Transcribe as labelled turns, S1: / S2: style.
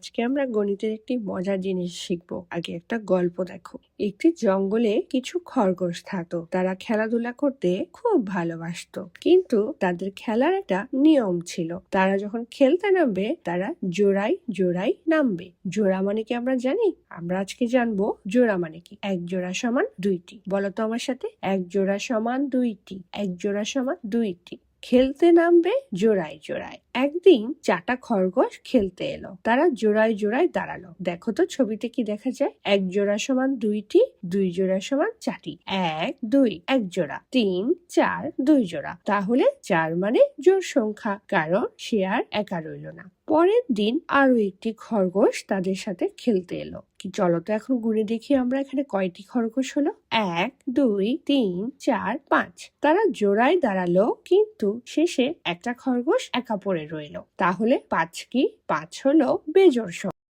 S1: আজকে আমরা গণিতের একটি মজার জিনিস শিখবো। আগে একটা গল্প দেখো। একটি জঙ্গলে কিছু খরগোশ থাকতো। তারা খেলাধুলা করতে খুব ভালোবাসতো, কিন্তু তাদের খেলার একটা নিয়ম ছিল। তারা যখন খেলতে নামবে তারা জোড়ায় জোড়ায় নামবে। জোড়া মানে কি আমরা জানি? আমরা আজকে জানবো জোড়া মানে কি। এক জোড়া সমান দুইটি। বলো তো আমার সাথে, এক জোড়া সমান দুইটি, এক জোড়া সমান দুইটি। খেলতে নামবে জোড়ায় জোড়ায়। একদিন 4টা খরগোশ খেলতে এলো। তারা জোড়ায় জোড়ায় দাঁড়ালো। দেখো তো ছবিতে কি দেখা যায়? এক জোড়া সমান দুইটি, দুই জোড়া সমান 4টি। 1 2 এক জোড়া, 3 4 দুই জোড়া। তাহলে 4 মানে জোড় সংখ্যা, কারণ সে আর একা রইল না। পরের দিন আরো একটি খরগোশ তাদের সাথে খেলতে এলো। কি চলো তো এখন গুনে দেখি আমরা এখানে কয়টি খরগোশ হলো। 1 2 3 4 5। তারা জোড়ায় দাঁড়ালো, কিন্তু শেষে একটা খরগোশ একা পড়ে রইলো। তাহলে 5 কি? 5 হলো বেজোড় সংখ্যা।